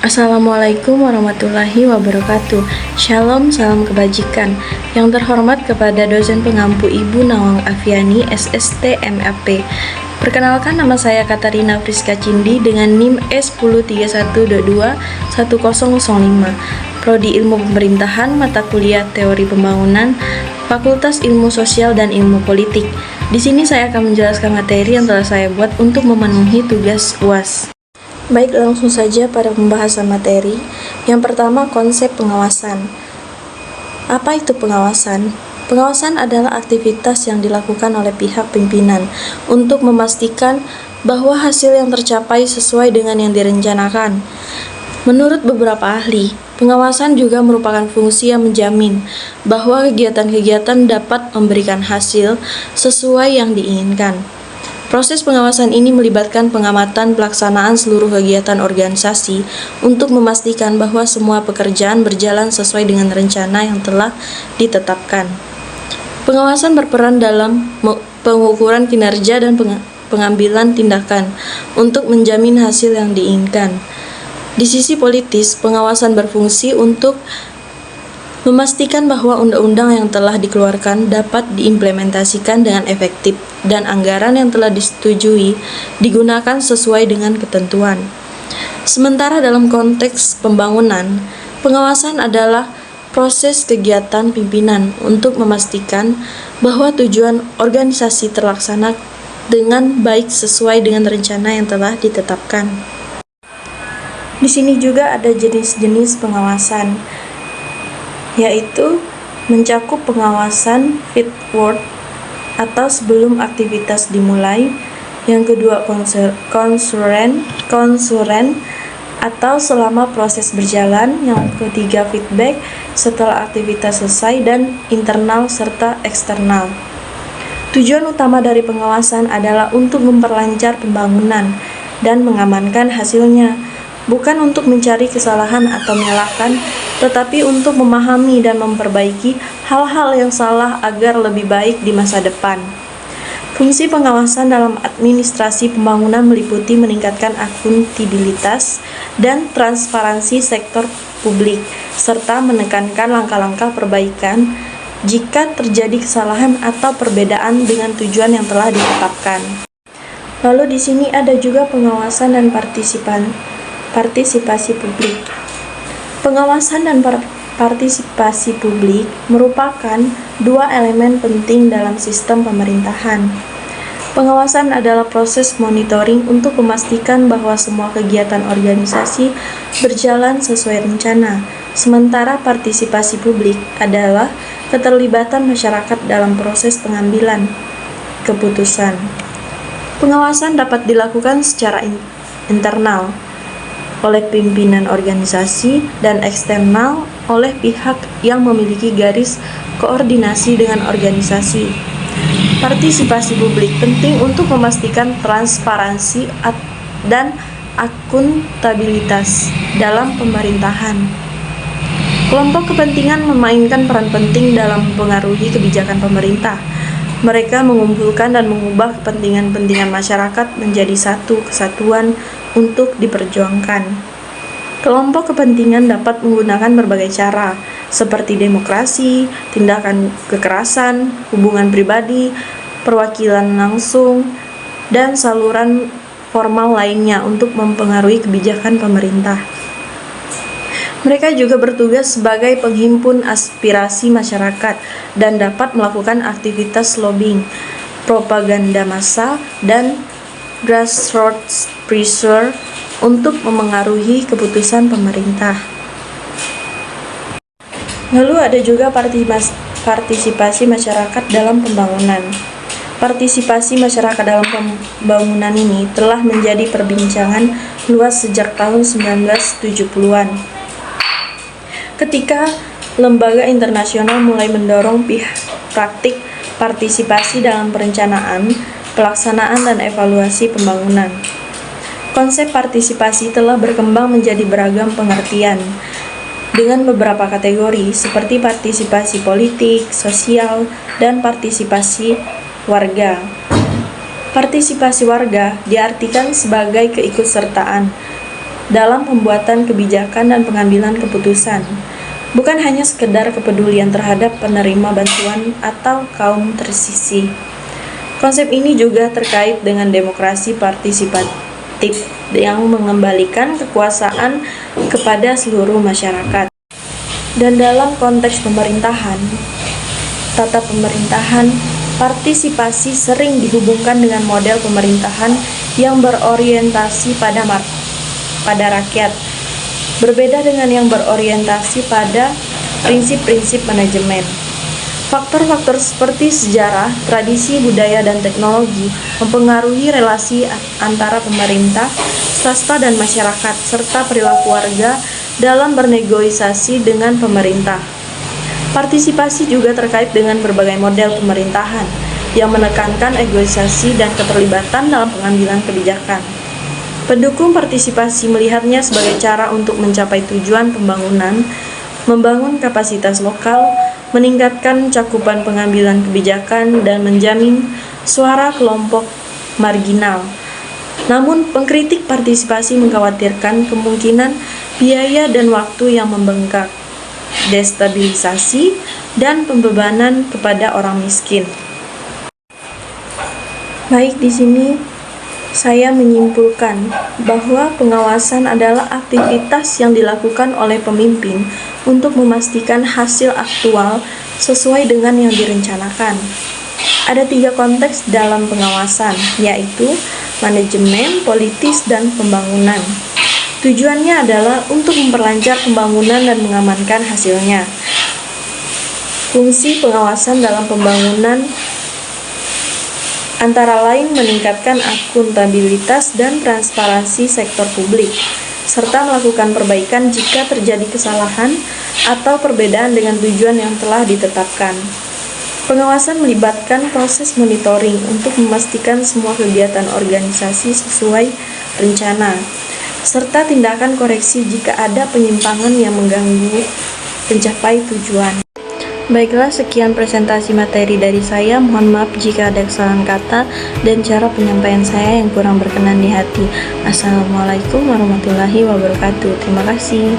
Assalamualaikum warahmatullahi wabarakatuh. Shalom, salam kebajikan. Yang terhormat kepada dosen pengampu Ibu Nawang Afiani, SST MAP. Perkenalkan, nama saya Katarina Friska Cindi dengan NIM S1031221005. Prodi Ilmu Pemerintahan, mata kuliah Teori Pembangunan, Fakultas Ilmu Sosial dan Ilmu Politik. Di sini saya akan menjelaskan materi yang telah saya buat untuk memenuhi tugas UAS. Baik, langsung saja pada pembahasan materi. Yang pertama, konsep pengawasan. Apa itu pengawasan? Pengawasan adalah aktivitas yang dilakukan oleh pihak pimpinan untuk memastikan bahwa hasil yang tercapai sesuai dengan yang direncanakan. Menurut beberapa ahli, pengawasan juga merupakan fungsi yang menjamin bahwa kegiatan-kegiatan dapat memberikan hasil sesuai yang diinginkan. Proses pengawasan ini melibatkan pengamatan pelaksanaan seluruh kegiatan organisasi untuk memastikan bahwa semua pekerjaan berjalan sesuai dengan rencana yang telah ditetapkan. Pengawasan berperan dalam pengukuran kinerja dan pengambilan tindakan untuk menjamin hasil yang diinginkan. Di sisi politis, pengawasan berfungsi untuk memastikan bahwa undang-undang yang telah dikeluarkan dapat diimplementasikan dengan efektif dan anggaran yang telah disetujui digunakan sesuai dengan ketentuan. Sementara dalam konteks pembangunan, pengawasan adalah proses kegiatan pimpinan untuk memastikan bahwa tujuan organisasi terlaksana dengan baik sesuai dengan rencana yang telah ditetapkan. Di sini juga ada jenis-jenis pengawasan, yaitu mencakup pengawasan fitwork atau sebelum aktivitas dimulai, yang kedua konsuren atau selama proses berjalan, yang ketiga feedback setelah aktivitas selesai, dan internal serta eksternal. Tujuan utama dari pengawasan adalah untuk memperlancar pembangunan dan mengamankan hasilnya, bukan untuk mencari kesalahan atau menyalahkan, tetapi untuk memahami dan memperbaiki hal-hal yang salah agar lebih baik di masa depan. Fungsi pengawasan dalam administrasi pembangunan meliputi meningkatkan akuntabilitas dan transparansi sektor publik, serta menekankan langkah-langkah perbaikan jika terjadi kesalahan atau perbedaan dengan tujuan yang telah ditetapkan. Lalu di sini ada juga pengawasan dan partisipasi publik. Pengawasan dan partisipasi publik merupakan dua elemen penting dalam sistem pemerintahan. Pengawasan adalah proses monitoring untuk memastikan bahwa semua kegiatan organisasi berjalan sesuai rencana, sementara partisipasi publik adalah keterlibatan masyarakat dalam proses pengambilan keputusan. Pengawasan dapat dilakukan secara internal oleh pimpinan organisasi dan eksternal oleh pihak yang memiliki garis koordinasi dengan organisasi. Partisipasi publik penting untuk memastikan transparansi dan akuntabilitas dalam pemerintahan. Kelompok kepentingan memainkan peran penting dalam mempengaruhi kebijakan pemerintah. Mereka mengumpulkan dan mengubah kepentingan-kepentingan masyarakat menjadi satu kesatuan untuk diperjuangkan. Kelompok kepentingan dapat menggunakan berbagai cara, seperti demokrasi, tindakan kekerasan, hubungan pribadi, perwakilan langsung, dan saluran formal lainnya untuk mempengaruhi kebijakan pemerintah. Mereka juga bertugas sebagai penghimpun aspirasi masyarakat dan dapat melakukan aktivitas lobbying, propaganda massa, dan grassroots pressure untuk memengaruhi keputusan pemerintah. Lalu ada juga partisipasi masyarakat dalam pembangunan. Partisipasi masyarakat dalam pembangunan ini telah menjadi perbincangan luas sejak tahun 1970-an. Ketika lembaga internasional mulai mendorong praktik partisipasi dalam perencanaan, pelaksanaan, dan evaluasi pembangunan. Konsep partisipasi telah berkembang menjadi beragam pengertian dengan beberapa kategori seperti partisipasi politik, sosial, dan partisipasi warga. Partisipasi warga diartikan sebagai keikutsertaan dalam pembuatan kebijakan dan pengambilan keputusan, bukan hanya sekedar kepedulian terhadap penerima bantuan atau kaum tersisih. Konsep ini juga terkait dengan demokrasi partisipatif yang mengembalikan kekuasaan kepada seluruh masyarakat. Dan dalam konteks pemerintahan, tata pemerintahan, partisipasi sering dihubungkan dengan model pemerintahan yang berorientasi pada rakyat, berbeda dengan yang berorientasi pada prinsip-prinsip manajemen. Faktor-faktor seperti sejarah, tradisi, budaya, dan teknologi mempengaruhi relasi antara pemerintah, swasta, dan masyarakat, serta perilaku warga dalam bernegosiasi dengan pemerintah. Partisipasi juga terkait dengan berbagai model pemerintahan yang menekankan negosiasi dan keterlibatan dalam pengambilan kebijakan. Pendukung partisipasi melihatnya sebagai cara untuk mencapai tujuan pembangunan, membangun kapasitas lokal, meningkatkan cakupan pengambilan kebijakan, dan menjamin suara kelompok marginal. Namun, pengkritik partisipasi mengkhawatirkan kemungkinan biaya dan waktu yang membengkak, destabilisasi, dan pembebanan kepada orang miskin. Baik, di sini saya menyimpulkan bahwa pengawasan adalah aktivitas yang dilakukan oleh pemimpin untuk memastikan hasil aktual sesuai dengan yang direncanakan. Ada 3 konteks dalam pengawasan, yaitu manajemen, politis, dan pembangunan. Tujuannya adalah untuk memperlancar pembangunan dan mengamankan hasilnya. Fungsi pengawasan dalam pembangunan antara lain meningkatkan akuntabilitas dan transparansi sektor publik, serta melakukan perbaikan jika terjadi kesalahan atau perbedaan dengan tujuan yang telah ditetapkan. Pengawasan melibatkan proses monitoring untuk memastikan semua kegiatan organisasi sesuai rencana, serta tindakan koreksi jika ada penyimpangan yang mengganggu mencapai tujuan. Baiklah, sekian presentasi materi dari saya. Mohon maaf jika ada kesalahan kata dan cara penyampaian saya yang kurang berkenan di hati. Assalamualaikum warahmatullahi wabarakatuh. Terima kasih.